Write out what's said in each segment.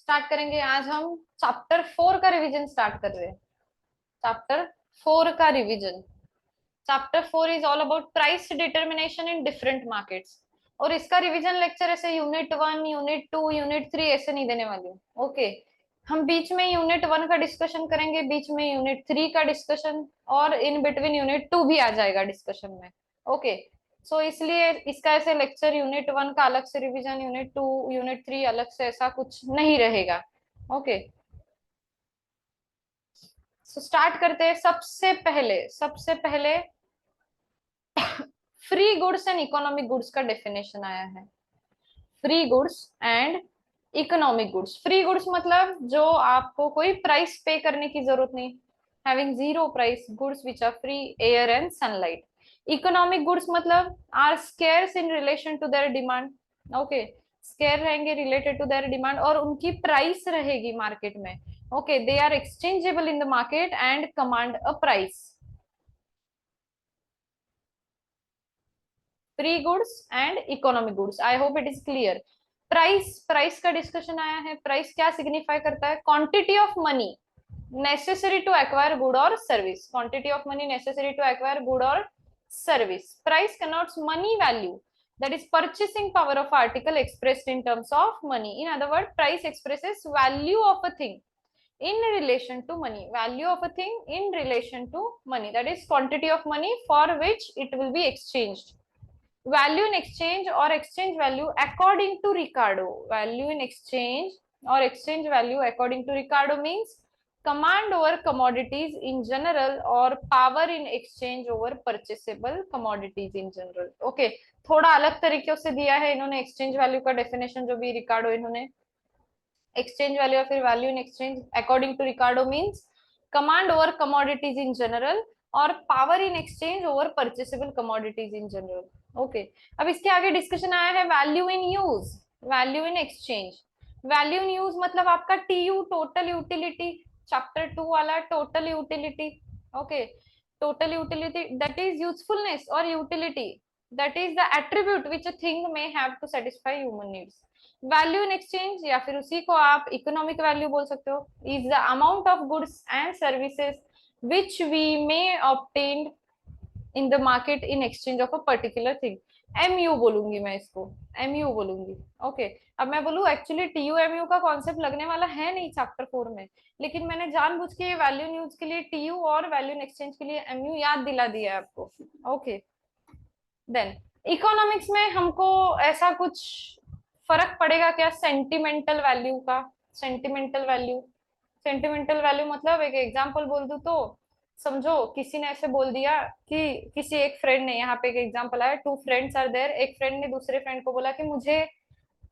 Start करेंगे। आज हम चैप्टर 4 का रिवीजन स्टार्ट कर रहे हैं। चैप्टर 4 का revision. Chapter 4 is all about price determination in different markets. और इसका रिवीजन लेक्चर ऐसे यूनिट 1, यूनिट 2, यूनिट 3 ऐसे नहीं देने वाली हूँ। ओके, हम बीच में यूनिट 1 का डिस्कशन करेंगे, बीच में यूनिट 3 का डिस्कशन, और इन बिटवीन यूनिट 2 भी आ जाएगा डिस्कशन में। ओके, सो इसलिए इसका ऐसे लेक्चर यूनिट 1 का अलग से रिवीजन, यूनिट 2, यूनिट 3 अलग से, ऐसा कुछ नहीं रहेगा। ओके, सो स्टार्ट करते हैं। सबसे पहले free goods and economic goods का डेफिनेशन आया है। Free goods and economic goods. Free goods मतलब जो आपको कोई प्राइस पे करने की जरूरत नहीं, having zero price, goods which are free, air and sunlight. Economic goods मतलब are scarce in relation to their demand. Okay, scarce रहेंगे रिलेटेड टू देयर डिमांड, और उनकी प्राइस रहेगी मार्केट में। Okay, they are exchangeable in the market and command a price. Free goods and economic goods, I hope it is clear. Price का discussion आया है। Price क्या signify करता है? Quantity of money necessary to acquire good or service. Quantity of money necessary to acquire good or service. Price connotes money value, that is purchasing power of article expressed in terms of money. In other words, price expresses value of a thing in relation to money. Value of a thing in relation to money, that is quantity of money for which it will be exchanged. Value in exchange or exchange value according to Ricardo. Value in exchange or exchange value according to Ricardo means command over commodities in general or power in exchange over purchasable commodities in general. Okay, थोड़ा अलग तरीके से दिया है इन्होंने exchange value का definition, जो भी रिकार्डो इन्होंने। एक्सचेंज वैल्यू या फिर value in exchange according to Ricardo means command over commodities in general और power in exchange over purchasable commodities in general. Okay, अब इसके आगे डिस्कशन आया है value in use, value in exchange. Value in use मतलब आपका TU, total utility, chapter 2 वाला total utility. Okay, total utility that is usefulness और utility, that is the attribute which a thing may have to satisfy human needs. Value in exchange या फिर उसी को आप economic value बोल सकते हो, is the amount of goods and services which we may obtain in the market in exchange of a particular thing. MU बोलूंगी मैं इसको, एमयू बोलूंगी। ओके, अब मैं बोलूँ एक्चुअली टीयू एमयू का कॉन्सेप्ट लगने वाला है नहीं चैप्टर 4 में, लेकिन मैंने जानबूझ के वैल्यू न्यूज के लिए टीयू और वैल्यू इन एक्सचेंज के लिए एमयू याद दिला दिया है आपको। ओके, देन इकोनॉमिक्स में हमको ऐसा कुछ फर्क पड़ेगा क्या सेंटिमेंटल वैल्यू का? सेंटिमेंटल वैल्यू, सेंटिमेंटल वैल्यू मतलब एक एग्जांपल बोल दूं तो समझो, किसी ने ऐसे बोल दिया कि किसी एक फ्रेंड ने, यहाँ पे एक एग्जांपल आया, टू फ्रेंड्स आर देयर, एक फ्रेंड ने दूसरे फ्रेंड को बोला कि मुझे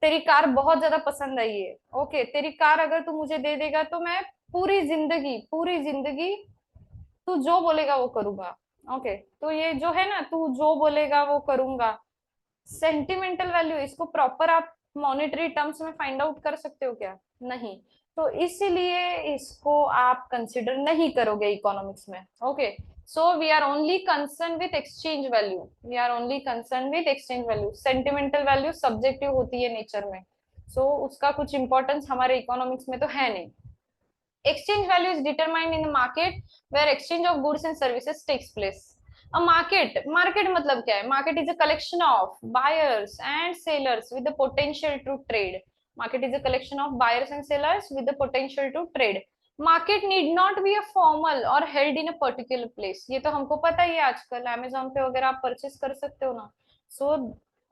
तेरी कार बहुत ज्यादा पसंद आई है। ओके, तेरी कार अगर तू मुझे दे देगा तो मैं पूरी जिंदगी तू जो बोलेगा वो करूंगा। ओके, तो ये जो है ना, तू जो बोलेगा वो करूंगा, सेंटिमेंटल वैल्यू, इसको प्रॉपर आप मॉनेटरी टर्म्स में फाइंड आउट कर सकते हो क्या? नहीं, तो इसीलिए इसको आप कंसिडर नहीं करोगे इकोनॉमिक्स में। Okay, so we are only concern with exchange value, we are only concern with exchange value. Sentimental value subjective होती है नेचर में, सो उसका कुछ इंपॉर्टेंस हमारे इकोनॉमिक्स में तो है नहीं। Exchange value is determined in the market where exchange of goods and services takes place. A market मतलब क्या है? Market is a collection of buyers and sellers with the potential to trade. Market is a collection of buyers and sellers with the potential to trade. Market need not be a formal or held in a particular place. ये तो हमको पता ही है, आजकल Amazon पे वगैरह आप purchase कर सकते हो ना। So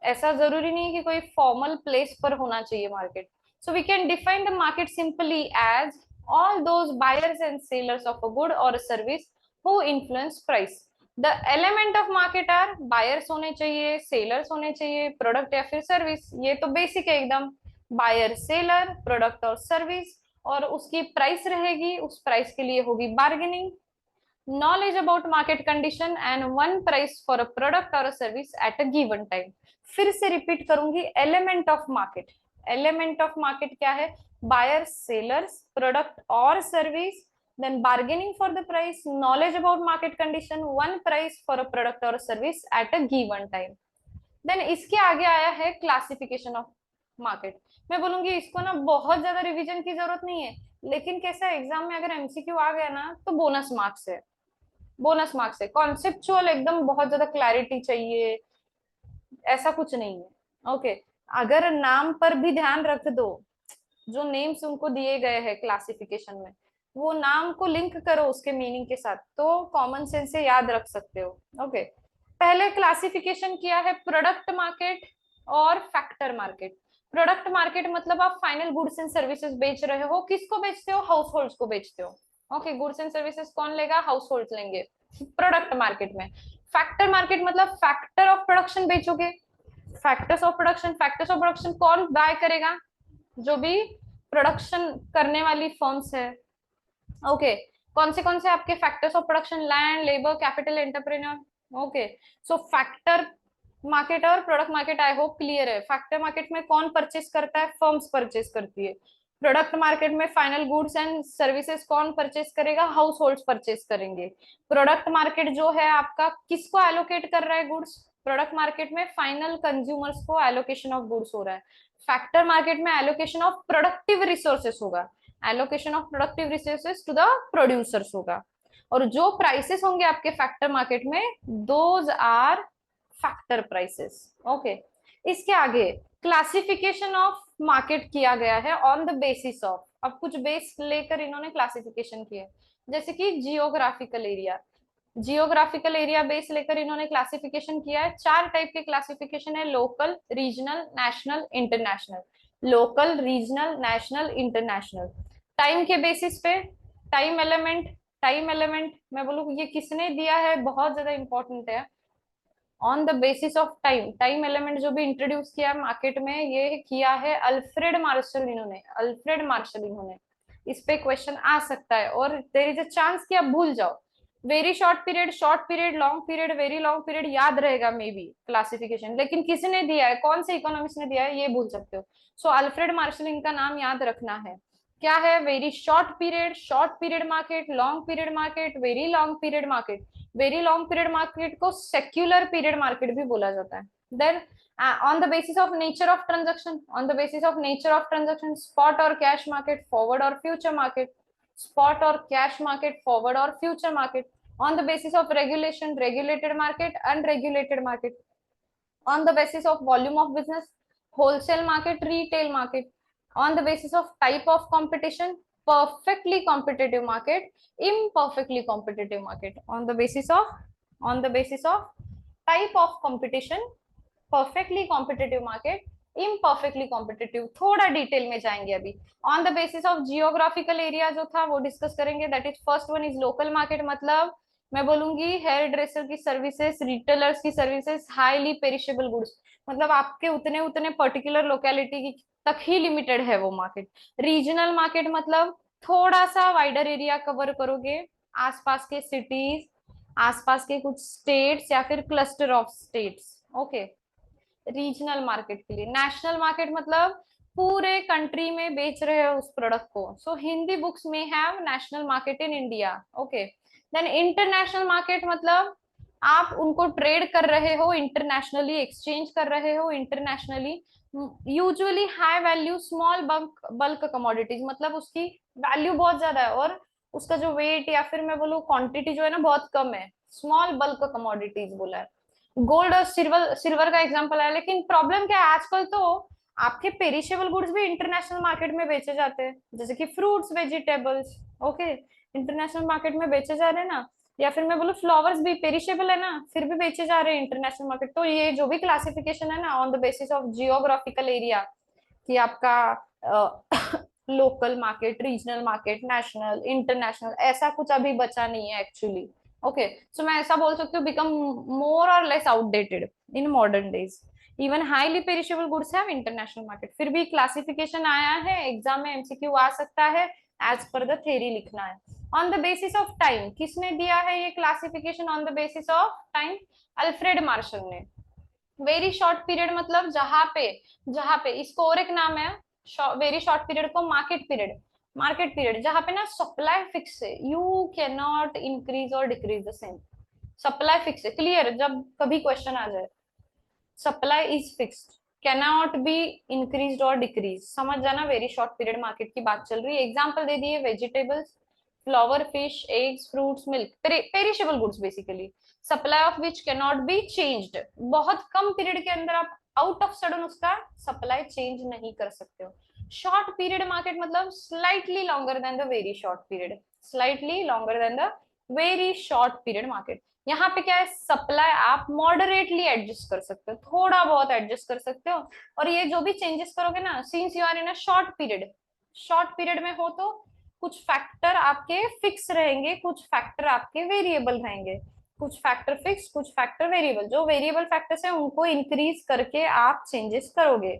ऐसा जरूरी नहीं है कि कोई फॉर्मल प्लेस पर होना चाहिए market. So we can define the market simply as all those buyers and sellers of a good or a service who influence price. The element of market are buyers होने चाहिए, sellers होने चाहिए, product या फिर service, ये तो basic है एकदम। बायर, सेलर, प्रोडक्ट और सर्विस, और उसकी प्राइस रहेगी, उस प्राइस के लिए होगी bargaining. knowledge about market condition and one price for a product or a service at a given time. फिर से रिपीट करूंगी, element of market, element of market क्या है? बायर्स, सेलर्स, प्रोडक्ट और service, then bargaining for the price, knowledge about market condition, one price for a product or a service at a given time. Then इसके आगे आया है classification of market. मैं बोलूंगी इसको ना बहुत ज्यादा रिवीजन की जरूरत नहीं है, लेकिन कैसा एग्जाम में अगर एमसीक्यू आ गया ना तो बोनस मार्क्स है, बोनस मार्क्स है। कॉन्सेप्चुअल एकदम बहुत ज्यादा क्लैरिटी चाहिए, ऐसा कुछ नहीं है। ओके, अगर नाम पर भी ध्यान रख दो, जो नेम्स उनको दिए गए हैं क्लासिफिकेशन में, वो नाम को लिंक करो उसके मीनिंग के साथ, तो कॉमन सेंस से याद रख सकते हो। ओके, पहले क्लासिफिकेशन किया है प्रोडक्ट मार्केट और फैक्टर मार्केट। प्रोडक्ट मार्केट मतलब आप फाइनल गुड्स एंड सर्विसेज बेच रहे हो, किसको बेचते हो? हाउस होल्ड को बेचते हो। ओके, गुड्स एंड सर्विसेज कौन लेगा? हाउस होल्ड लेंगे प्रोडक्ट मार्केट में। फैक्टर मार्केट मतलब फैक्टर ऑफ प्रोडक्शन बेचोगे, factors of production. Factors of production कौन बाय करेगा? जो भी प्रोडक्शन करने वाली फर्म्स है। ओके, कौन से आपके factors of production? Land, labour, capital, entrepreneur. Okay, so factor market और product market I hope clear है। फैक्टर मार्केट में कौन परचेस करता है? फर्म्स परचेस करती है। प्रोडक्ट मार्केट में फाइनल गुड्स एंड सर्विसेज कौन परचेस करेगा? हाउस होल्ड्स परचेस करेंगे। प्रोडक्ट मार्केट जो है आपका किसको एलोकेट कर रहा है गुड्स? प्रोडक्ट मार्केट में फाइनल कंज्यूमर्स को एलोकेशन ऑफ गुड्स हो रहा है। फैक्टर मार्केट में एलोकेशन ऑफ प्रोडक्टिव रिसोर्सेस होगा, allocation of productive resources to the producers होगा। और जो प्राइसेस होंगे आपके फैक्टर मार्केट में, those are factor prices. Okay, इसके आगे क्लासिफिकेशन ऑफ मार्केट किया गया है ऑन द बेसिस ऑफ, अब कुछ बेस लेकर इन्होंने क्लासिफिकेशन किया है, जैसे कि geographical area. Geographical area base लेकर इन्होंने क्लासिफिकेशन किया है। चार टाइप के क्लासिफिकेशन है, local, regional, national, international. Local, regional, national, international. Time के बेसिस पे, टाइम एलिमेंट। टाइम एलिमेंट मैं बोलूँ ये किसने दिया है, बहुत ज्यादा इंपॉर्टेंट है। On the basis of time, time element जो भी इंट्रोड्यूस किया मार्केट में, ये किया है अल्फ्रेड मार्शल। इन्होंने अल्फ्रेड मार्शल इन्होंने, इस पे क्वेश्चन आ सकता है और देयर इज अ चांस कि आप भूल जाओ। Very short period, short period, long period, very long period याद रहेगा मे बी क्लासिफिकेशन, लेकिन किसने दिया है, कौन से इकोनॉमिस्ट ने दिया है, ये भूल सकते हो। सो अल्फ्रेड मार्शल इनका नाम याद रखना है। क्या है? Very short period market, long period market, very long period market. Very long period market को सेक्युलर पीरियड मार्केट भी बोला जाता है। Then on the basis of nature of transaction, on the basis of nature of transaction, spot और cash market, forward और future market. Spot और cash market, forward और future market. On the basis of regulation, regulated market, unregulated market. on the basis of volume of business, wholesale market, retail market. On the basis of type of competition, perfectly competitive market, imperfectly competitive market. On the basis of type of competition, perfectly competitive market, imperfectly competitive। थोड़ा detail में जाएंगे अभी। On the basis of geographical area जो था वो discuss करेंगे, that is first one is local market. मतलब मैं बोलूंगी हेयर ड्रेसर की सर्विसेज, रिटेलर्स की सर्विसेज, हाईली पेरिशेबल गुड्स, मतलब आपके उतने उतने पर्टिकुलर लोकेलिटी तक ही लिमिटेड है वो मार्केट। रीजनल मार्केट मतलब थोड़ा सा वाइडर एरिया कवर करोगे, आसपास के सिटीज, आसपास के कुछ स्टेट्स या फिर cluster of states. Okay, regional market के लिए। नेशनल मार्केट मतलब पूरे कंट्री में बेच रहे हो उस प्रोडक्ट को। सो हिंदी बुक्स में have national market in India. Okay, then international market मतलब आप उनको ट्रेड कर रहे हो इंटरनेशनली, एक्सचेंज कर रहे हो internationally. Usually high value small bulk bulk commodities, मतलब उसकी वैल्यू बहुत ज्यादा है और उसका जो वेट या फिर मैं बोलूँ क्वांटिटी जो है ना बहुत कम है, स्मॉल बल्क कमोडिटीज बोला है। गोल्ड और सिल्वर, सिल्वर का एग्जांपल है। लेकिन प्रॉब्लम क्या है, आजकल तो आपके पेरिशेबल गुड्स भी इंटरनेशनल मार्केट में बेचे जाते हैं, जैसे कि fruits, vegetables. Okay, international market में बेचे जा रहे हैं ना। या फिर मैं बोलूँ फ्लावर्स भी पेरिशेबल है ना, फिर भी बेचे जा रहे हैं इंटरनेशनल मार्केट। तो ये जो भी क्लासिफिकेशन है ना on the basis of geographical area, कि आपका local market, regional market, national, international, ऐसा कुछ अभी बचा नहीं है एक्चुअली। ओके, सो मैं ऐसा बोल सकती हूँ बिकम मोर और less outdated in modern days. Even highly perishable goods have international market. फिर भी क्लासिफिकेशन आया है, एग्जाम में एमसीक्यू आ सकता है, एज पर द थ्योरी लिखना है। On the basis of time, किसने दिया है ये classification? On the basis of time, Alfred Marshall ने। वेरी शॉर्ट पीरियड मतलब जहां पे इसको और एक नाम है वेरी शॉर्ट पीरियड को मार्केट पीरियड। मार्केट पीरियड जहां पे ना सप्लाई फिक्स है, यू कैन नॉट इंक्रीज और decrease the same. Supply fix है, क्लियर, जब कभी क्वेश्चन आ जाए supply is fixed. Cannot be increase और डिक्रीज, समझ जाना, वेरी शॉर्ट पीरियड मार्केट की बात चल रही है। एग्जाम्पल दे दिए, vegetables, flower, fish, eggs, fruits, milk, perishable goods basically, supply of which can not be changed. बहुत कम पीरियड के अंदर आप आउट ऑफ सडन उसका सप्लाई चेंज नहीं कर सकते हो। शॉर्ट पीरियड मार्केट मतलब slightly longer than the very short period, slightly longer than the very short period market. यहाँ पे क्या है, सप्लाई आप मॉडरेटली एडजस्ट कर सकते हो, थोड़ा बहुत एडजस्ट कर सकते हो। और ये जो भी चेंजेस करोगे ना, since you are in a short period, short period में हो तो कुछ फैक्टर आपके फिक्स रहेंगे, कुछ फैक्टर आपके वेरिएबल रहेंगे, कुछ फैक्टर फिक्स, कुछ फैक्टर वेरिएबल। जो वेरिएबल फैक्टर्स है उनको इंक्रीज करके आप चेंजेस करोगे।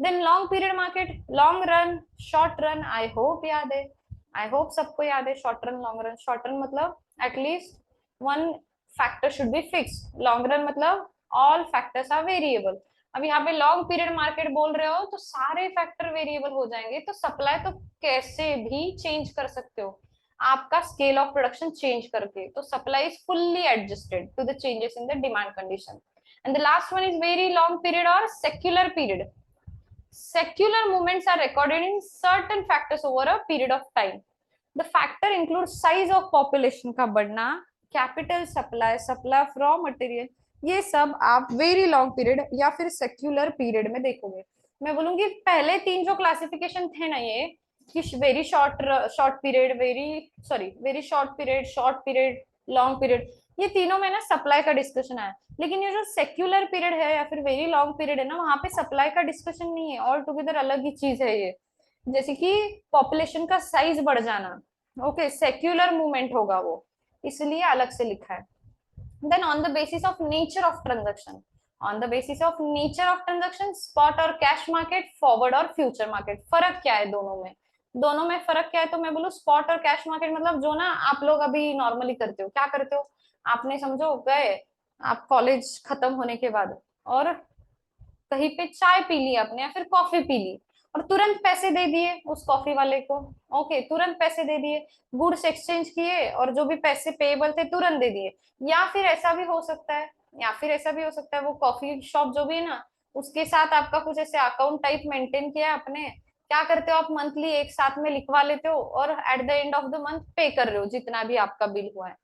Then long period market, long run, short run, I hope याद है, आई होप सबको याद है short run long run. Short run मतलब at least one factor should be fix, long run मतलब ऑल फैक्टर्स आर वेरिएबल। अब यहाँ पे लॉन्ग पीरियड मार्केट बोल रहे हो तो सारे फैक्टर वेरिएबल हो जाएंगे, तो सप्लाई तो कैसे भी चेंज कर सकते हो आपका स्केल ऑफ प्रोडक्शन चेंज करके, तो supply is fully adjusted to the changes in the demand condition. And the last one is very long period और secular period. Secular movements are recorded in certain factors over a period of time. The factor includes size of population का बढ़ना, capital supply, supply of raw material, ये सब आप very long period या फिर secular period में देखोगे। मैं बोलूंगी पहले तीन जो क्लासिफिकेशन थे ना, ये कि very short, short period, very short period, short period, long period, ये तीनों में ना सप्लाई का डिस्कशन आया। लेकिन ये जो सेक्युलर पीरियड है या फिर वेरी लॉन्ग पीरियड है ना, वहां पे सप्लाई का डिस्कशन नहीं है, ऑल टुगेदर अलग ही चीज है ये। जैसे कि पॉपुलेशन का साइज बढ़ जाना, ओके, सेक्युलर मूवमेंट होगा वो, इसलिए अलग से लिखा है। Then on the basis of nature of transaction, on the basis of nature of transaction, spot और कैश मार्केट, फॉरवर्ड और फ्यूचर मार्केट, फर्क क्या है दोनों में? दोनों में फर्क क्या है, तो मैं बोलूँ स्पॉट और कैश मार्केट मतलब जो ना आप लोग अभी नॉर्मली करते हो, क्या करते हो, आपने समझो गए आप कॉलेज खत्म होने के बाद और कहीं पे चाय पी ली आपने या फिर कॉफी पी ली और तुरंत पैसे दे दिए उस कॉफी वाले को, ओके, तुरंत पैसे दे दिए, गुड्स एक्सचेंज किए और जो भी पैसे पेएबल थे तुरंत दे दिए। या फिर ऐसा भी हो सकता है, या फिर ऐसा भी हो सकता है वो कॉफी शॉप जो भी है ना, उसके साथ आपका कुछ ऐसे अकाउंट टाइप मेंटेन किया आपने, क्या करते हो आप मंथली एक साथ में लिखवा लेते हो और at the end of the month पे कर रहे हो जितना भी आपका बिल हुआ है।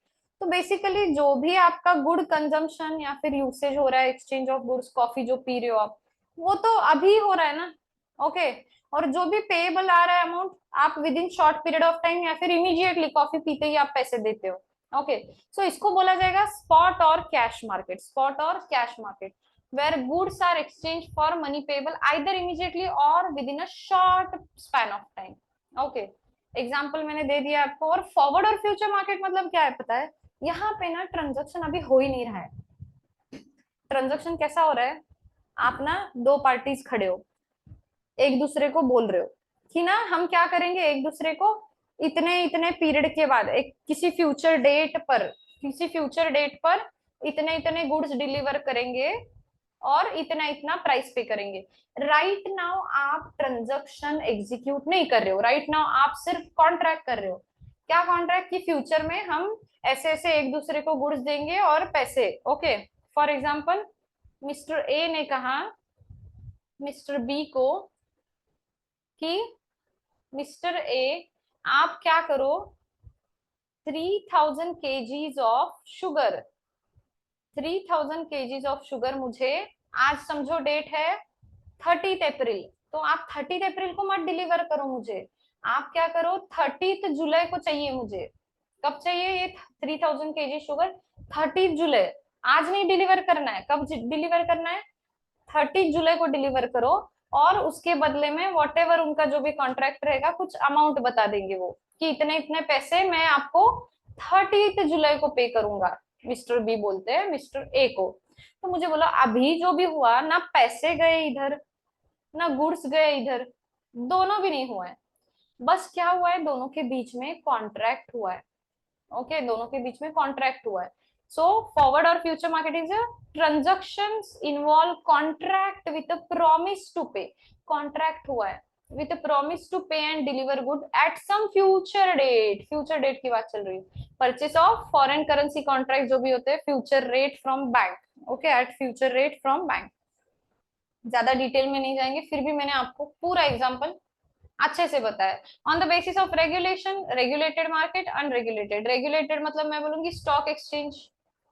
तो बेसिकली जो भी आपका गुड कंजम्पशन या फिर यूसेज हो रहा है, एक्सचेंज ऑफ गुड्स, कॉफी जो पी रहे हो आप, वो तो अभी हो रहा है ना, ओके। और जो भी पेएबल आ रहा है अमाउंट, आप with in short period of time या फिर इमीडिएटली कॉफी पीते ही आप पैसे देते हो, ओके। सो इसको बोला जाएगा स्पॉट और कैश मार्केट, स्पॉट और cash market, where goods are exchange for money payable either immediately और within a short span of time, okay. Example मैंने दे दिया आपको। और फॉरवर्ड और फ्यूचर मार्केट मतलब क्या है पता है, यहाँ पे ना ट्रांजेक्शन अभी हो ही नहीं रहा है। ट्रांजेक्शन कैसा हो रहा है, आप ना दो पार्टीज खड़े हो, एक दूसरे को बोल रहे हो कि ना हम क्या करेंगे, एक दूसरे को इतने इतने पीरियड के बाद एक किसी फ्यूचर डेट पर, किसी फ्यूचर डेट पर इतने इतने गुड्स डिलीवर करेंगे और इतना इतना प्राइस पे करेंगे। राइट नाउ आप ट्रांजेक्शन एग्जीक्यूट नहीं कर रहे हो, राइट नाउ आप सिर्फ कॉन्ट्रैक्ट कर रहे हो। क्या कॉन्ट्रैक्ट, की फ्यूचर में हम ऐसे ऐसे एक दूसरे को गुड्स देंगे और पैसे, okay. For example mister A ने कहा मिस्टर बी को कि मिस्टर ए आप क्या करो, 3000 kgs of sugar, 3000 kgs of sugar मुझे, आज समझो डेट है 30 अप्रैल, तो आप 30 अप्रैल को मत डिलीवर करो मुझे, आप क्या करो 30 जुलाई को चाहिए मुझे। कब चाहिए ये 3000 kg शुगर, 30 जुलाई, आज नहीं डिलीवर करना है, कब डिलीवर करना है, 30 जुलाई को डिलीवर करो। और उसके बदले में वॉट एवर उनका जो भी कॉन्ट्रैक्ट रहेगा कुछ अमाउंट बता देंगे वो, कि इतने इतने पैसे मैं आपको 30 जुलाई को पे करूंगा, मिस्टर बी बोलते हैं मिस्टर ए को। तो मुझे बोला अभी जो भी हुआ ना, पैसे गए इधर ना गुड्स गए इधर, दोनों भी नहीं हुआ है, बस क्या हुआ है, दोनों के बीच में कॉन्ट्रैक्ट हुआ है, ओके, दोनों के बीच में कॉन्ट्रैक्ट हुआ है। सो फॉरवर्ड और future market is transactions involve contract with a promise to pay, contract हुआ है with a promise to pay and deliver good at some future date, future date की बात चल रही है। Purchase of foreign currency contract जो भी होते हैं future rate from bank, okay, at future rate from bank. ज्यादा डिटेल में नहीं जाएंगे, फिर भी मैंने आपको पूरा एग्जांपल अच्छे से बताया। On the basis of regulation, regulated market, unregulated. Regulated मतलब मैं बोलूंगी स्टॉक एक्सचेंज,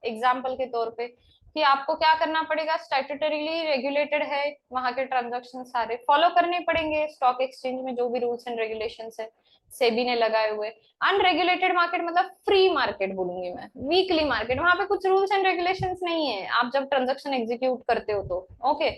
एग्जाम्पल के तौर पे, कि आपको क्या करना पड़ेगा, स्टैट्यूटरीली रेगुलेटेड है, वहां के ट्रांजैक्शन सारे फॉलो करने पड़ेंगे स्टॉक एक्सचेंज में, जो भी रूल्स एंड रेगुलेशन है सेबी ने लगाए हुए। अनरेगुलेटेड मार्केट मतलब फ्री मार्केट बोलूंगी मैं, वीकली मार्केट, वहां पे कुछ रूल्स एंड रेगुलेशंस नहीं है, आप जब ट्रांजैक्शन एग्जीक्यूट करते हो तो। Okay,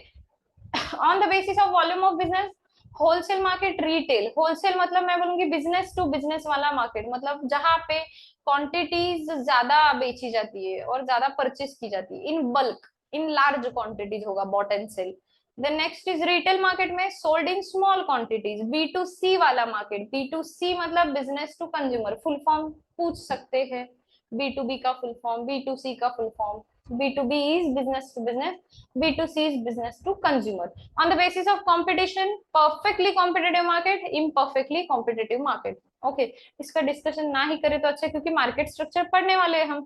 on the basis of volume of business, wholesale market, retail. Wholesale मतलब मैं बोलूंगी बिजनेस टू बिजनेस वाला मार्केट, मतलब जहां पे क्वांटिटीज ज्यादा बेची जाती है और ज्यादा परचेस की जाती है, in bulk, in large quantities होगा, bought and sell. Then next is retail market में sold in small quantities, B to C वाला मार्केट। बी टू सी मतलब business to consumer, full form पूछ सकते हैं, बी टू बी का full form, B to C का full form. B2B is business to business, B2C is business to consumer. On the basis of competition, perfectly competitive market, imperfectly competitive market. Okay, इसका discussion ना ही करें तो अच्छा, क्योंकि market structure पढ़ने वाले हैं हम,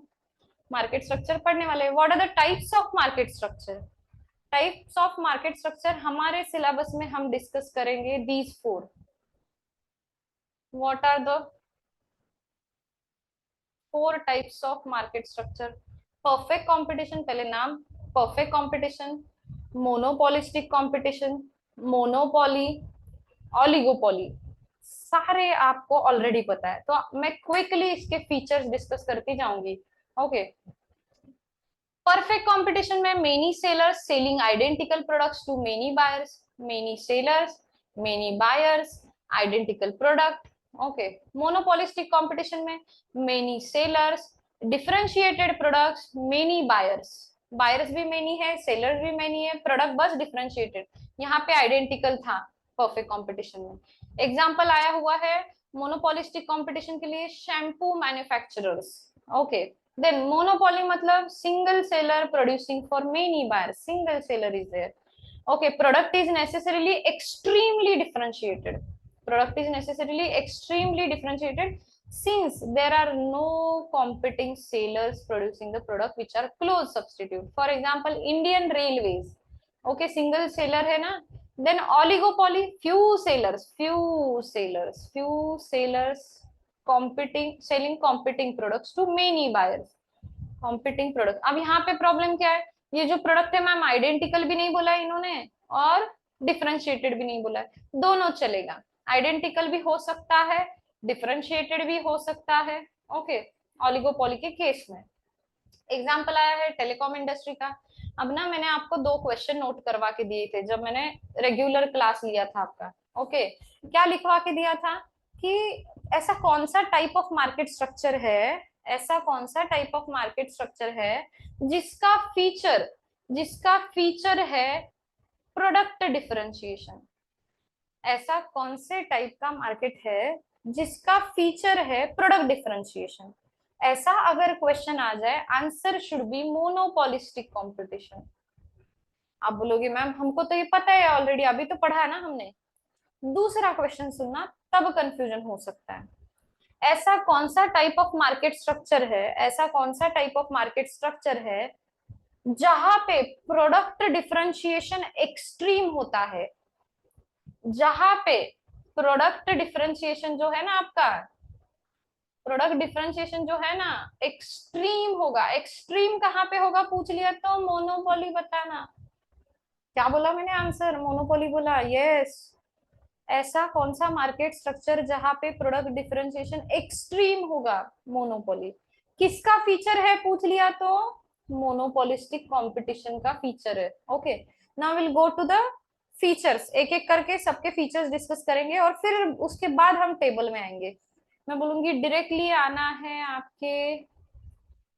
मार्केट स्ट्रक्चर पढ़ने वाले हैं। What are the types of market structure? Types of market structure हमारे सिलेबस में हम डिस्कस करेंगे these four. What are the four types of market structure? Perfect competition, पहले नाम, perfect competition, monopolistic competition, monopoly, oligopoly, सारे आपको already पता है, तो मैं क्विकली इसके फीचर्स डिस्कस करती जाऊंगी। ओके, परफेक्ट कंपटीशन में many sellers selling identical products to many buyers, many sellers, many buyers, identical product. Okay, monopolistic competition में many sellers, differentiated products, many buyers, buyers भी मेनी है, sellers भी many है, product बस differentiated, यहाँ पे identical था परफेक्ट कंपटीशन में। एग्जाम्पल आया हुआ है मोनोपोलिस्टिक कंपटीशन के लिए, shampoo manufacturers. Okay, then monopoly matlab single seller producing for many buyers, single seller is there. Okay, product is necessarily extremely differentiated, product is necessarily extremely differentiated since there are no competing sellers producing the product which are close substitute. For example, Indian Railways, okay, single seller hai na. Then oligopoly, few sellers, few sellers competing, selling competing products to many buyers, competing product. अब यहाँ पे problem क्या है, ये जो product है ma'am identical भी नहीं बोला है इन्होंने और डिफरेंशिएटेड भी नहीं बोला है, दोनों चलेगा, आइडेंटिकल भी हो सकता है, डिफरेंशिएटेड भी हो सकता है। ओके, ऑलिगोपोली के केस में एग्जाम्पल आया है टेलीकॉम इंडस्ट्री का। अब ना मैंने आपको दो क्वेश्चन नोट करवा के दिए थे जब मैंने रेगुलर क्लास लिया था आपका। ओके, क्या लिखवा के दिया था कि ऐसा कौन सा टाइप ऑफ मार्केट स्ट्रक्चर है, ऐसा कौन सा टाइप ऑफ मार्केट स्ट्रक्चर है जिसका फीचर है प्रोडक्ट डिफरेंशिएशन। ऐसा कौन से टाइप का मार्केट है जिसका फीचर है प्रोडक्ट डिफरेंशिएशन? ऐसा अगर क्वेश्चन आ जाए, answer should be monopolistic competition. आप बोलोगे मैम हमको तो ये पता है ऑलरेडी, अभी तो पढ़ा है ना हमने। दूसरा क्वेश्चन सुनना, तब कंफ्यूजन हो सकता है। ऐसा कौन सा टाइप ऑफ मार्केट स्ट्रक्चर है, ऐसा कौन सा टाइप ऑफ मार्केट स्ट्रक्चर है जहां पे प्रोडक्ट डिफरेंशिएशन एक्सट्रीम होता है, जहां पे प्रोडक्ट डिफरेंशिएशन जो है ना आपका, प्रोडक्ट डिफरेंशिएशन जो है ना एक्सट्रीम होगा। एक्सट्रीम कहाँ पे होगा पूछ लिया तो मोनोपोली बताना। क्या बोला मैंने आंसर? मोनोपोली बोला, यस। ऐसा कौन सा मार्केट स्ट्रक्चर जहां पे प्रोडक्ट डिफरेंशिएशन एक्सट्रीम होगा? मोनोपोली। किसका फीचर है पूछ लिया तो मोनोपोलिस्टिक कंपटीशन का फीचर है। Okay, now will go to the features, एक एक करके सबके फीचर्स डिस्कस करेंगे और फिर उसके बाद हम टेबल में आएंगे। मैं बोलूंगी डायरेक्टली आना है आपके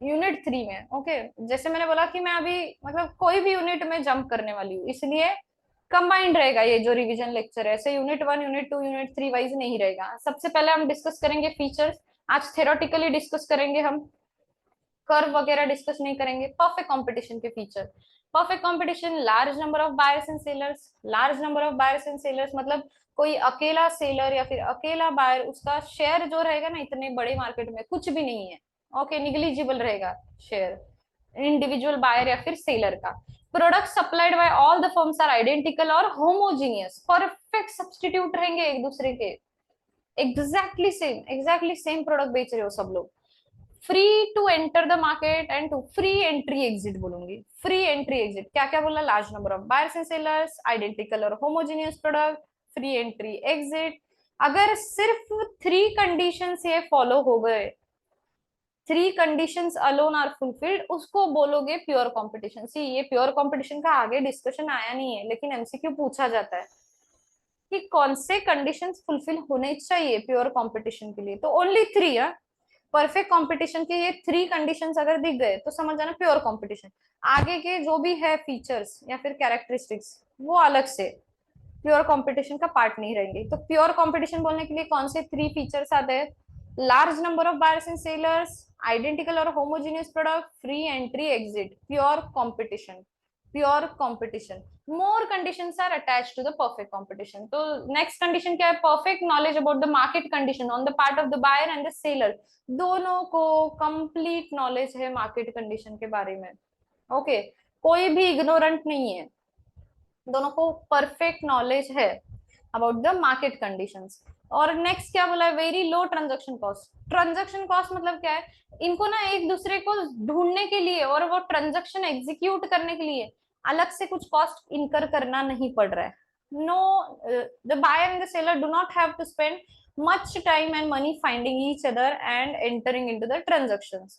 यूनिट 3 में। ओके, जैसे मैंने बोला कि मैं अभी मतलब कोई भी यूनिट में जंप करने वाली हूँ, इसलिए कंबाइंड रहेगा ये जो रिवीजन लेक्चर है, ऐसे यूनिट 1 यूनिट 2 यूनिट 3 वाइज नहीं रहेगा। सबसे पहले हम डिस्कस करेंगे फीचर्स, आज थेरोटिकली डिस्कस करेंगे हम, कर्व वगैरह डिस्कस नहीं करेंगे। परफेक्ट कंपटीशन के feature, perfect competition, large number of buyers and sellers. Large number of buyers and sellers मतलब कोई अकेला सेलर या फिर अकेला बायर, उसका शेयर जो रहेगा ना इतने बड़े मार्केट में कुछ भी नहीं है। ओके, निग्लिजिबल रहेगा शेयर इंडिविजुअल बायर या फिर सेलर का। Product supplied by all the firms are identical और होमोजीनियस, परफेक्ट सब्सटीट्यूट रहेंगे एक दूसरे के, एग्जैक्टली सेम प्रोडक्ट बेच रहे हो सब लोग। Free to enter the market and to free entry exit बोलूंगी, फ्री एंट्री एग्जिट क्या क्या बोला, large number of buyers and sellers, identical और homogeneous product, free entry exit. अगर सिर्फ थ्री कंडीशंस ये फॉलो हो गए, three conditions alone are fulfilled, उसको बोलोगे प्योर कंपटीशन। सी ये प्योर कंपटीशन का आगे डिस्कशन आया नहीं है, लेकिन एमसीक्यू पूछा जाता है कि कौन से कंडीशंस फुलफिल होने चाहिए प्योर कंपटीशन के लिए, तो ओनली थ्री है। परफेक्ट कंपटीशन के ये थ्री कंडीशंस अगर दिख गए तो समझ जाना प्योर कंपटीशन। आगे के जो भी है फीचर्स या फिर कैरेक्टरिस्टिक्स वो अलग से प्योर कंपटीशन का पार्ट नहीं रहेंगे। तो प्योर कंपटीशन बोलने के लिए कौन से थ्री फीचर्स आते हैं, large number of buyers and sellers, identical और homogeneous product, free entry exit, pure competition, pure competition. More conditions are attached to the perfect competition. तो नेक्स्ट कंडीशन क्या है, perfect knowledge about the market condition on the part of the buyer and the seller, दोनों को complete knowledge है market condition के बारे में। Okay कोई भी इग्नोरेंट नहीं है, दोनों को परफेक्ट नॉलेज है अबाउट द मार्केट कंडीशंस। और नेक्स्ट क्या बोला है, very low transaction cost. Transaction cost मतलब क्या है, इनको ना एक दूसरे को ढूंढने के लिए और वो ट्रांजैक्शन एग्जीक्यूट करने के लिए अलग से कुछ कॉस्ट इनकर करना नहीं पड़ रहा है। No, the buyer and the seller do not have to spend much time and money finding each other and entering into the transactions.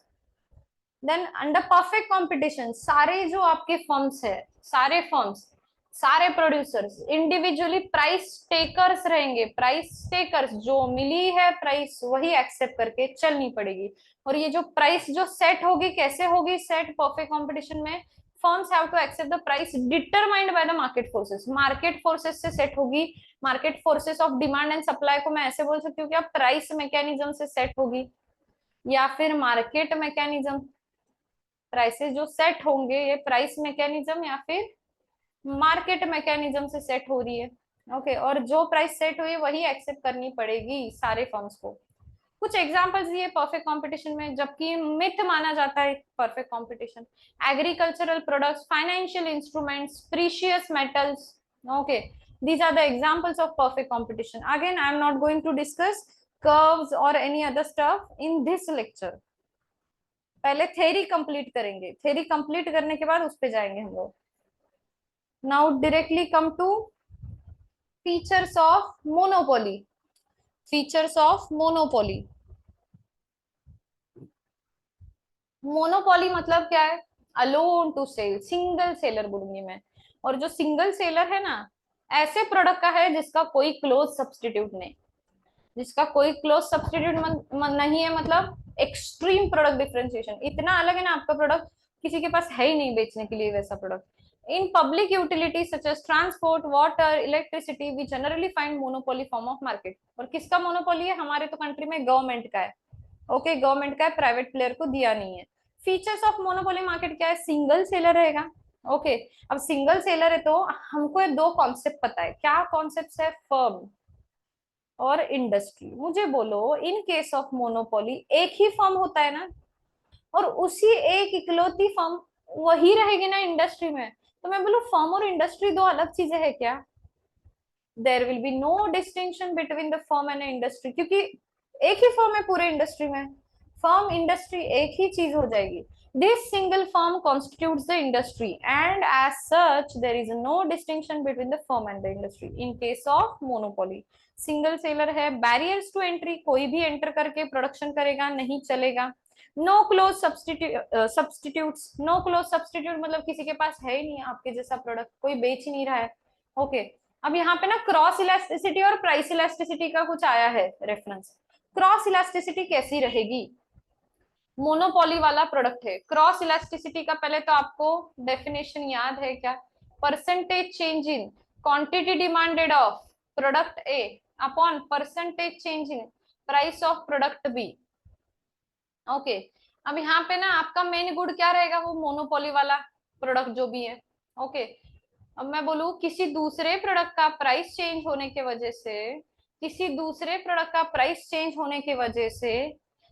Then under perfect competition सारे जो आपके फर्म्स है, सारे फर्म्स, सारे प्रोड्यूसर्स इंडिविजुअली प्राइस टेकर्स रहेंगे, price takers, जो मिली है price वही एक्सेप्ट करके चलनी पड़ेगी। और ये जो प्राइस जो सेट होगी, कैसे होगी सेट परफेक्ट कंपटीशन में, firms have to accept the price determined by the market forces, market forces से सेट होगी। Market forces of demand and supply को मैं ऐसे बोल सकती हूँ कि आप प्राइस मैकेनिज्म से सेट होगी या फिर मार्केट मैकेनिज्म, प्राइसेस जो सेट होंगे ये प्राइस मैकेनिज्म या फिर मार्केट मैकेनिज्म से सेट हो रही है। ओके और जो प्राइस सेट हुई वही एक्सेप्ट करनी पड़ेगी सारे फर्म्स को। कुछ एग्जांपल्स दिए परफेक्ट कंपटीशन में, जबकि मिथ माना जाता है perfect competition, agricultural products, financial instruments, precious metals. Okay these are the examples of perfect competition. Again I am not going to discuss curves or any other stuff in this lecture. पहले theory complete करेंगे, theory complete करने के बाद उस पे जाएंगे हम लोग। Now directly come to features of monopoly. Features of monopoly, monopoly मतलब क्या है, alone to sell, single seller बोलूंगी मैं। और जो सिंगल सेलर है ना, ऐसे प्रोडक्ट का है जिसका कोई क्लोज सब्सटीट्यूट नहीं, जिसका कोई क्लोज सब्सटीट्यूट नहीं है, मतलब एक्सट्रीम प्रोडक्ट डिफरेंशिएशन, इतना अलग है ना आपका प्रोडक्ट, किसी के पास है ही नहीं बेचने के लिए वैसा product. In public utility such as transport, water, electricity, we generally find monopoly form of market. और किसका मोनोपोली है, हमारे तो कंट्री में गवर्नमेंट का है। ओके गवर्नमेंट का है, प्राइवेट प्लेयर को दिया नहीं है। फीचर्स ऑफ मोनोपोली मार्केट क्या है, सिंगल सेलर रहेगा। ओके अब सिंगल सेलर है तो हमको ये दो कॉन्सेप्ट पता है, क्या कॉन्सेप्ट है, फर्म और इंडस्ट्री। मुझे बोलो इन केस ऑफ मोनोपोली एक ही फर्म होता है ना, और उसी एक इकलौती फर्म वही रहेगी ना इंडस्ट्री में, तो मैं बोलूँ फर्म और इंडस्ट्री दो अलग चीजें है क्या, there will be no distinction between the firm and industry, क्योंकि एक ही फर्म है पूरे इंडस्ट्री में, फर्म इंडस्ट्री एक ही चीज हो जाएगी। This single firm constitutes the industry and as such there is no distinction between the firm and the industry in case of monopoly। Single seller है, बैरियर्स टू एंट्री, कोई भी enter करके production करेगा नहीं चलेगा। No close substitutes, no close substitute मतलब किसी के पास है ही नहीं आपके जैसा प्रोडक्ट, कोई बेच ही नहीं रहा है। ओके अब यहाँ पे ना क्रॉस इलास्टिसिटी और प्राइस इलास्टिसिटी का कुछ आया है रेफरेंस। क्रॉस इलास्टिसिटी कैसी रहेगी, मोनोपोली वाला प्रोडक्ट है, क्रॉस इलास्टिसिटी का पहले तो आपको डेफिनेशन याद है क्या, percentage change in quantity demanded of product A upon percentage change in price of product B. Okay अब यहाँ पे ना आपका मेन गुड क्या रहेगा, वो मोनोपोली वाला प्रोडक्ट जो भी है। ओके अब मैं बोलूँ किसी दूसरे प्रोडक्ट का प्राइस चेंज होने के वजह से, किसी दूसरे प्रोडक्ट का प्राइस चेंज होने की वजह से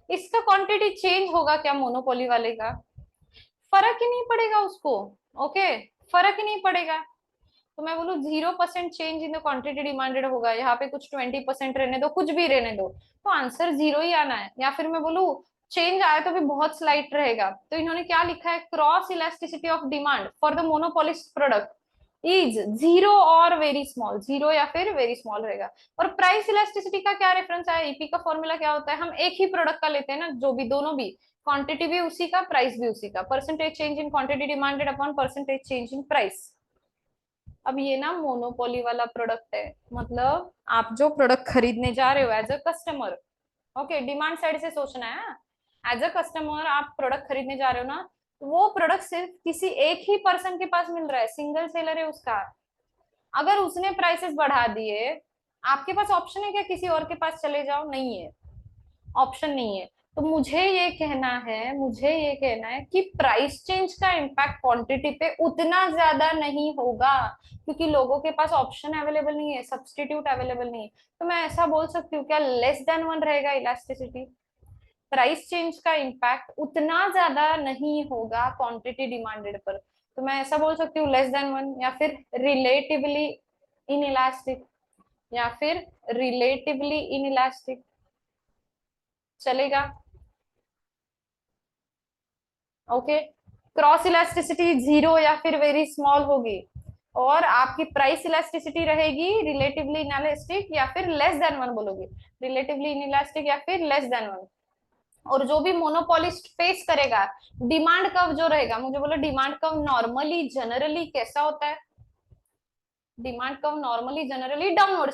इसका क्वांटिटी चेंज होगा क्या, मोनोपोली वाले का फर्क ही नहीं पड़ेगा उसको। ओके फर्क ही नहीं पड़ेगा। तो मैं बोलूँ 0% change in the quantity demanded होगा, यहाँ पे कुछ 20% रहने दो, कुछ भी रहने दो, तो आंसर 0 ही आना है। या फिर मैं बोलूँ चेंज आए तो भी बहुत स्लाइट रहेगा, तो इन्होंने क्या लिखा है, cross elasticity of demand for the monopolist product is 0 और वेरी स्मॉल, 0 या फिर वेरी स्मॉल रहेगा। और प्राइस इलास्टिसिटी का क्या रेफरेंस है, ईपी का फॉर्मूला क्या होता है, हम एक ही प्रोडक्ट का लेते हैं ना, जो भी दोनों भी, क्वांटिटी भी उसी का, प्राइस भी उसी का, percentage change in quantity demanded upon percentage change in price. अब ये ना मोनोपोली वाला प्रोडक्ट है, मतलब आप जो प्रोडक्ट खरीदने जा रहे हो as a customer, okay, demand side से सोचना है, एज अ कस्टमर आप प्रोडक्ट खरीदने जा रहे हो ना, तो वो प्रोडक्ट सिर्फ किसी एक ही पर्सन के पास मिल रहा है, सिंगल सेलर है उसका। अगर उसने प्राइसेस बढ़ा दिए, आपके पास ऑप्शन है क्या किसी और के पास चले जाओ, नहीं है, ऑप्शन नहीं है। तो मुझे ये कहना है कि प्राइस चेंज का इम्पैक्ट क्वांटिटी पे उतना ज्यादा नहीं होगा, क्योंकि लोगों के पास ऑप्शन अवेलेबल नहीं है, सब्स्टिट्यूट अवेलेबल नहीं है। तो मैं ऐसा बोल सकती हूँ क्या, लेस देन 1 रहेगा इलास्टिसिटी, प्राइस चेंज का इम्पैक्ट उतना ज्यादा नहीं होगा क्वांटिटी डिमांडेड पर। तो मैं ऐसा बोल सकती हूँ लेस देन 1, या फिर रिलेटिवली इन इलास्टिक, या फिर रिलेटिवली इन इलास्टिक, चलेगा। ओके, क्रॉस इलास्टिसिटी 0 या फिर वेरी स्मॉल होगी, और आपकी प्राइस इलास्टिसिटी रहेगी रिलेटिवली इनइलास्टिक या फिर लेस देन 1 बोलोगे, रिलेटिवली इनइलास्टिक या फिर लेस देन 1। और जो भी मोनोपोलिस्ट फेस करेगा, डिमांड कर्व जो रहेगा, मुझे बोलो डिमांड कर्व नॉर्मली जनरली कैसा होता है, demand curve normally generally downward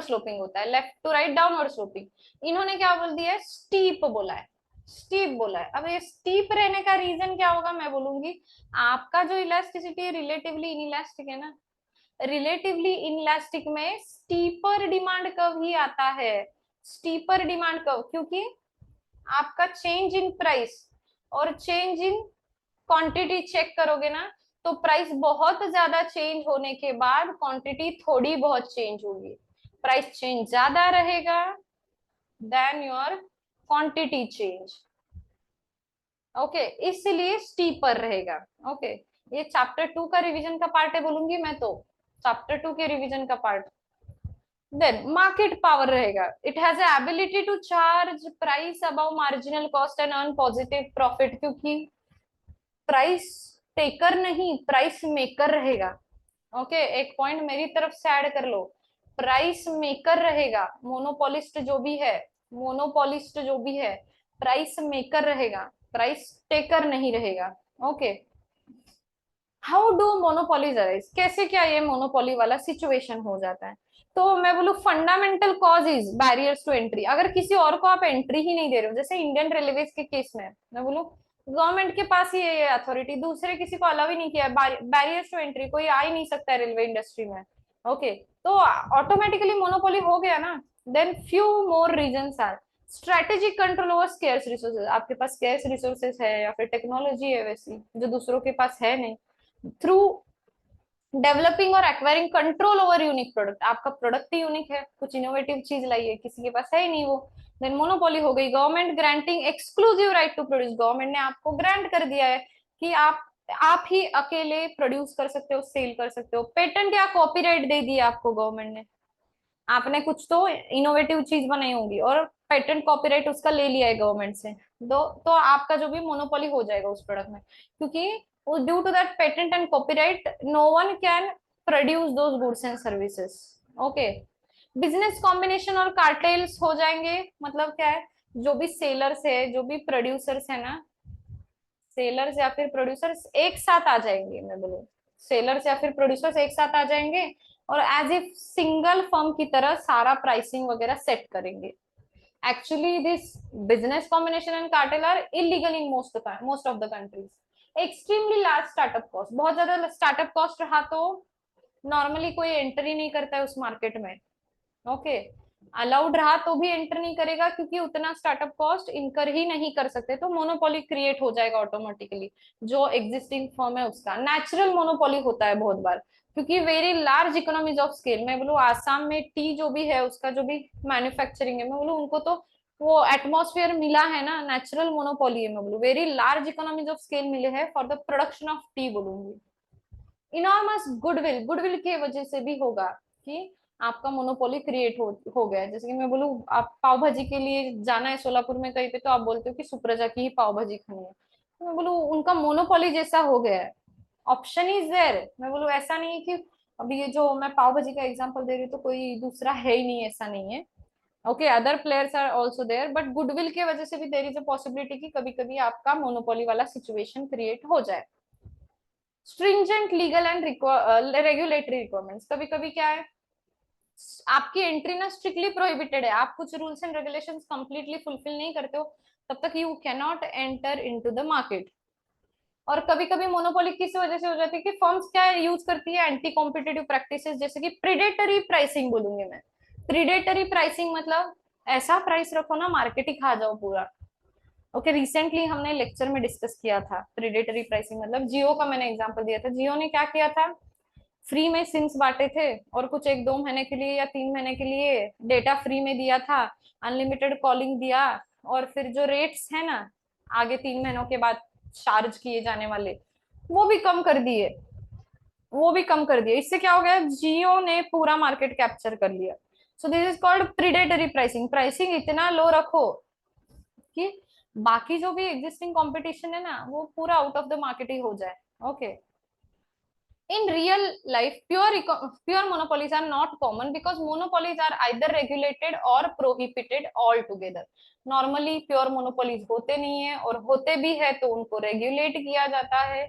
sloping होता है, left to right downward sloping. इन्होंने क्या बोल दिया है, स्टीप बोला है, स्टीप बोला है। अब ये स्टीप रहने का रीजन क्या होगा, मैं बोलूंगी आपका जो इलास्टिसिटी रिलेटिवली इनइलास्टिक है ना, रिलेटिवली इनइलास्टिक में स्टीपर डिमांड कर्व ही आता है, स्टीपर डिमांड कर्व, क्योंकि आपका चेंज इन प्राइस और चेंज इन क्वांटिटी चेक करोगे ना, तो प्राइस बहुत ज्यादा चेंज होने के बाद क्वांटिटी थोड़ी बहुत चेंज होगी, प्राइस चेंज ज्यादा रहेगा then your quantity change. Okay, इसलिए स्टीपर रहेगा। ओके, ये चैप्टर 2 का रिवीजन का पार्ट है बोलूंगी मैं तो, चैप्टर 2 के रिवीजन का पार्ट। देन मार्केट पावर रहेगा, it has ability to charge price above marginal cost and earn positive profit, क्योंकि प्राइस टेकर नहीं प्राइस मेकर रहेगा। ओके, एक पॉइंट मेरी तरफ से ऐड कर लो, प्राइस मेकर रहेगा, मोनोपोलिस्ट जो भी है प्राइस मेकर रहेगा, प्राइस टेकर नहीं रहेगा। Okay, how do monopolies arise, कैसे क्या ये मोनोपोली वाला सिचुएशन हो जाता है। तो मैं बोलूँ fundamental cause is barriers to entry, अगर किसी और को आप एंट्री ही नहीं दे रहे हो, जैसे इंडियन रेलवेज के केस में मैं बोलूँ गवर्नमेंट के पास ही है ये अथॉरिटी, दूसरे किसी को अलाउ ही नहीं किया, बैरियर्स टू एंट्री, कोई आ ही नहीं सकता है रेलवे इंडस्ट्री में। ओके, तो ऑटोमेटिकली मोनोपोली हो गया ना। Then few more reasons are, strategic control over scarce resources, आपके पास स्केर्स रिसोर्सेज है या फिर टेक्नोलॉजी है वैसी जो दूसरों के पास है नहीं, थ्रू डेवलपिंग और acquiring control over unique product, आपका प्रोडक्ट ही यूनिक है, कुछ इनोवेटिव चीज लाइए, किसी के पास है ही नहीं वो, देन मोनोपोली हो गई। Government granting exclusive right to produce, government ने आपको ग्रांट कर दिया है कि आप ही अकेले प्रोड्यूस कर सकते हो, सेल कर सकते हो, पेटेंट या कॉपीराइट दे दिया आपको गवर्नमेंट ने, आपने कुछ तो इनोवेटिव चीज बनाई होगी और पेटेंट कॉपीराइट उसका ले लिया है गवर्नमेंट से, तो आपका जो भी मोनोपोली हो जाएगा उस प्रोडक्ट में, क्योंकि due to that patent and copyright no one can produce those goods and services. Okay, business combination और कार्टेल्स हो जाएंगे, मतलब क्या है, जो भी सेलर्स है जो भी प्रोड्यूसर्स है ना, सेलर्स या फिर प्रोड्यूसर्स एक साथ आ जाएंगे, मैं बोलूँ सेलर्स या फिर प्रोड्यूसर्स एक साथ आ जाएंगे और एज इफ सिंगल फर्म की तरह सारा प्राइसिंग वगैरह सेट करेंगे। Actually this business combination and cartel are illegal in most of the countries. Extremely large startup cost, बहुत ज्यादा स्टार्टअप कॉस्ट रहा तो नॉर्मली कोई एंट्री नहीं करता है उस मार्केट में। ओके, अलाउड रहा तो भी एंटर नहीं करेगा, क्योंकि उतना स्टार्टअप कॉस्ट इनकर ही नहीं कर सकते, तो मोनोपोली क्रिएट हो जाएगा ऑटोमेटिकली, जो एग्जिस्टिंग फर्म है उसका नेचुरल मोनोपोली होता है बहुत बार, क्योंकि very large economies of scale. मैं बोलूँ आसाम में टी जो भी है उसका जो भी मैन्युफैक्चरिंग है, मैं बोलूँ उनको तो वो एटमोस्फेयर मिला है ना, नेचुरल मोनोपोली है। मैं बोलूँ very large economies of scale मिले हैं for the production of T बोलूंगी। इनॉर्मस गुडविल, गुडविल की वजह से भी होगा कि आपका मोनोपोली क्रिएट हो गया है। जैसे कि मैं बोलूँ आप पाव भाजी के लिए जाना है सोलापुर में कहीं पे, तो आप बोलते हो कि सुप्रजा की ही पाव भाजी खानी है, तो मैं बोलूँ उनका मोनोपोली जैसा हो गया है। ऑप्शन इज देयर, मैं बोलूँ ऐसा नहीं है कि अभी ये जो मैं पाव भाजी का एग्जांपल दे रही हूँ तो कोई दूसरा है ही नहीं, ऐसा नहीं है। Okay, other players are also there, but goodwill की वजह से भी देर इज अ पॉसिबिलिटी कि कभी कभी आपका मोनोपोली वाला सिचुएशन क्रिएट हो जाए। Stringent legal and regulatory requirements, कभी कभी क्या है आपकी एंट्री ना स्ट्रिक्टली प्रोहिबिटेड है, आप कुछ rules and regulations completely fulfil नहीं करते हो, तब तक you can not enter into the market. और कभी कभी मोनोपोली किस वजह से हो जाती है कि फर्म्स क्या यूज करती है एंटी कॉम्पिटेटिव प्रैक्टिसेस, जैसे कि प्रीडेटरी प्राइसिंग बोलूंगी मैं। प्रीडेटरी प्राइसिंग मतलब ऐसा प्राइस रखो ना मार्केट ही खा जाओ पूरा। ओके, रिसेंटली हमने लेक्चर में डिस्कस किया था प्रीडेटरी प्राइसिंग मतलब, जियो का मैंने एग्जांपल दिया था। जियो ने क्या किया था, फ्री में सिम्स बांटे थे और कुछ 1-2 महीने के लिए या 3 महीने के लिए डेटा फ्री में दिया था, अनलिमिटेड कॉलिंग दिया, और फिर जो रेट्स है ना आगे 3 महीनों के बाद चार्ज किए जाने वाले, वो भी कम कर दिए, वो भी कम कर दिए। इससे क्या हो गया, जियो ने पूरा मार्केट कैप्चर कर लिया। So this is called predatory pricing. Pricing इतना लो रखो कि बाकी जो भी एग्जिस्टिंग कंपटीशन है ना वो पूरा आउट ऑफ द मार्केट ही हो जाए। Okay, in real life pure monopolies are not common because monopolies are either regulated or prohibited altogether। normally pure monopolies होते नहीं है, और होते भी है तो उनको रेगुलेट किया जाता है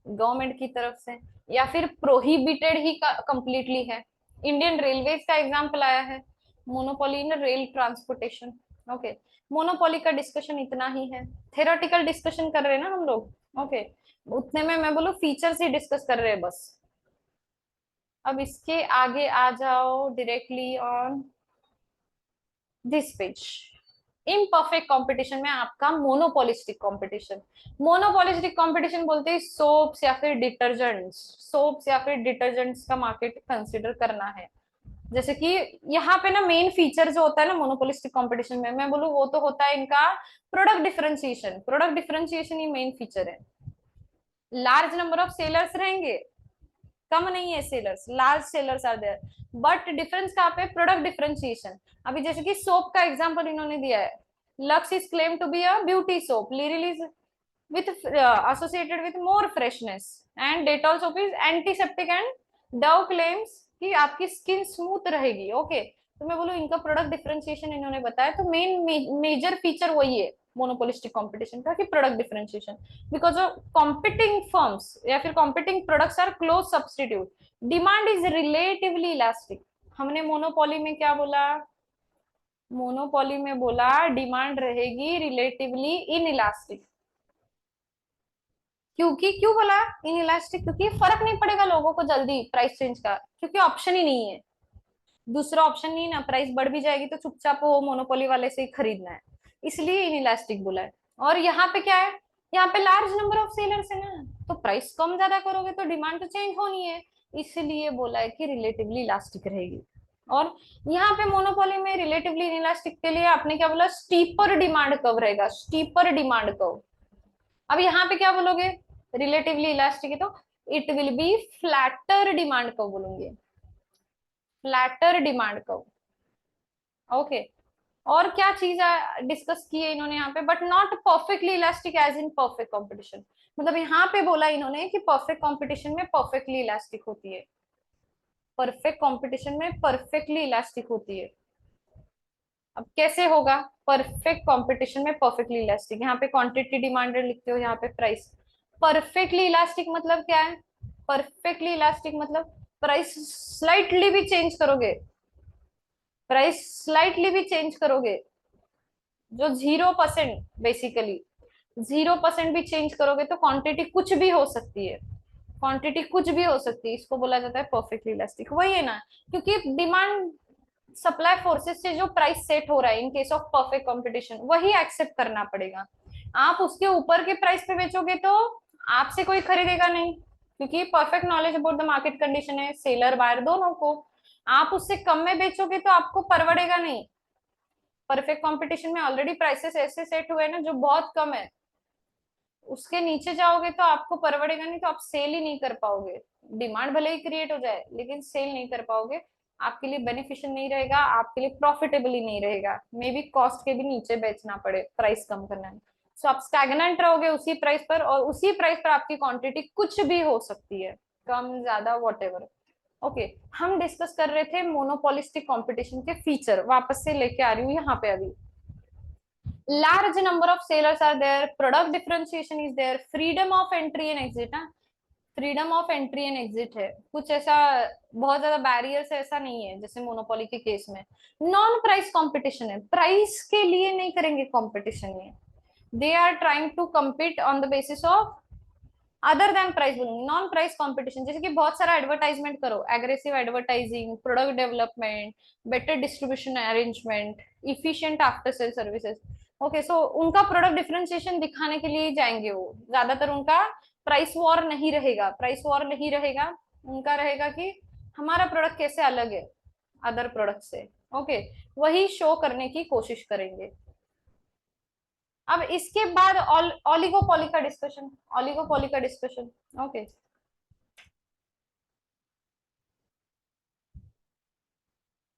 गवर्नमेंट की तरफ से, या फिर प्रोहिबिटेड ही कंप्लीटली है। इंडियन रेलवेज का एग्जांपल आया है, मोनोपोली इन रेल ट्रांसपोर्टेशन। ओके, मोनोपोली का डिस्कशन इतना ही है, थेराटिकल डिस्कशन कर रहे हैं ना हम लोग। ओके, उतने में मैं बोलूँ फीचर्स ही डिस्कस कर रहे हैं बस। अब इसके आगे आ जाओ directly on this page. Imperfect competition में आपका मोनोपोलिस्टिक कंपटीशन। मोनोपोलिस्टिक कंपटीशन बोलते हैं सोप्स या फिर डिटर्जेंट्स, सोप्स या फिर डिटर्जेंट्स का मार्केट कंसिडर करना है। जैसे कि यहाँ पे ना मेन फीचर जो होता है ना मोनोपोलिस्टिक कंपटीशन में, मैं बोलूँ वो तो होता है इनका प्रोडक्ट डिफरेंशिएशन। प्रोडक्ट डिफरेंशिएशन ही मेन फीचर है। लार्ज नंबर ऑफ सेलर्स रहेंगे, कम नहीं है sellers, large sellers are there, but difference कहाँ पे, प्रोडक्ट डिफरेंशिएशन। अभी जैसे कि सोप का एग्जांपल इन्होंने दिया है, Lux is claim to be a beauty soap, Liril is with associated with more freshness, and Dettol soap is antiseptic, and Dove claims कि आपकी स्किन स्मूथ रहेगी। ओके, तो मैं बोलूँ इनका प्रोडक्ट डिफरेंशिएशन इन्होंने बताया, तो मेन मेजर फीचर वही है मोनोपोलिस्टिक कंपटीशन का कि product differentiation. Because of competing firms या फिर competing products are close substitute, demand is relatively elastic. हमने मोनोपोली में क्या बोला, मोनोपोली में बोला डिमांड रहेगी रिलेटिवली इन इलास्टिक। क्योंकि क्यों बोला इन इलास्टिक, क्योंकि फर्क नहीं पड़ेगा लोगों को जल्दी प्राइस चेंज का, क्योंकि ऑप्शन ही नहीं है, दूसरा ऑप्शन नहीं ना, प्राइस बढ़ भी जाएगी तो चुपचाप वो मोनोपोली वाले से ही खरीदना है, इसलिए इन इलास्टिक बोला है। और यहाँ पे क्या है, यहाँ पे लार्ज नंबर ऑफ सेलर्स है ना, तो प्राइस कम ज्यादा करोगे तो डिमांड तो चेंज होनी है, इसलिए बोला है कि रिलेटिवली इलास्टिक रहेगी। और यहाँ पे मोनोपोली में रिलेटिवली इलास्टिक के लिए आपने क्या बोला, स्टीपर डिमांड कर्व रहेगा, स्टीपर डिमांड कर्व। अब यहाँ पे क्या बोलोगे, रिलेटिवली इलास्टिक है तो it will be flatter demand curve बोलूंगे, फ्लैटर डिमांड कर्व। ओके, और क्या चीज डिस्कस की है इन्होंने यहाँ पे, but not perfectly elastic as in perfect competition. मतलब यहाँ पे बोला इन्होंने कि परफेक्ट कंपटीशन में परफेक्टली इलास्टिक होती है, परफेक्ट कंपटीशन में परफेक्टली इलास्टिक होती है। अब कैसे होगा, परफेक्ट कंपटीशन में परफेक्टली इलास्टिक, यहाँ पे क्वांटिटी डिमांडेड लिखते हो, यहाँ पे प्राइस। परफेक्टली इलास्टिक मतलब क्या है, परफेक्टली इलास्टिक मतलब प्राइस स्लाइटली भी चेंज करोगे, प्राइस स्लाइटली भी चेंज करोगे, जो 0% बेसिकली 0% भी चेंज करोगे तो क्वांटिटी कुछ भी हो सकती है, क्वांटिटी कुछ भी हो सकती है, इसको बोला जाता है परफेक्टली इलास्टिक। वही है ना, क्योंकि डिमांड सप्लाई फोर्सेस से जो प्राइस सेट हो रहा है in case of perfect competition वही एक्सेप्ट करना पड़ेगा। आप उसके ऊपर के प्राइस पे बेचोगे तो आपसे कोई खरीदेगा नहीं, क्योंकि perfect knowledge about the market condition है सेलर बायर दोनों को। आप उससे कम में बेचोगे तो आपको परवड़ेगा नहीं, परफेक्ट कंपटीशन में ऑलरेडी प्राइसेस ऐसे सेट हुए हैं ना जो बहुत कम है, उसके नीचे जाओगे तो आपको परवड़ेगा नहीं, तो आप सेल ही नहीं कर पाओगे। डिमांड भले ही क्रिएट हो जाए लेकिन सेल नहीं कर पाओगे, आपके लिए बेनिफिशियल नहीं रहेगा, आपके लिए प्रॉफिटेबल ही नहीं रहेगा, मे बी कॉस्ट के भी नीचे बेचना पड़े प्राइस कम करना है। सो आप स्टैग्नेंट रहोगे उसी प्राइस पर, और उसी प्राइस पर आपकी क्वांटिटी कुछ भी हो सकती है, कम ज्यादा वॉट एवर। ओके, हम डिस्कस कर रहे थे मोनोपोलिस्टिक कंपटीशन के फीचर, वापस से लेके आ रही हूँ यहाँ पे अभी। Large number of sellers are there, product differentiation is there, freedom of entry and exit. Freedom of entry and exit है, कुछ ऐसा बहुत ज्यादा बैरियर्स ऐसा नहीं है जैसे मोनोपोली के केस में। नॉन प्राइस कंपटीशन है, प्राइस के लिए नहीं करेंगे कंपटीशन ये, they are trying to compete on the basis of other than price. बोलूंगी नॉन प्राइस कंपटीशन, जैसे कि बहुत सारा एडवर्टाइजमेंट करो, aggressive advertising, product development, better distribution arrangement, efficient after sale services. Okay, so उनका प्रोडक्ट डिफरेंशिएशन दिखाने के लिए जाएंगे वो, ज्यादातर उनका प्राइस वॉर नहीं रहेगा, प्राइस वॉर नहीं रहेगा, उनका रहेगा कि हमारा प्रोडक्ट कैसे अलग है अदर प्रोडक्ट से। ओके, वही शो करने की कोशिश करेंगे। अब इसके बाद ओलिगोपोली का डिस्कशन, ओलिगोपोली का डिस्कशन। ओके,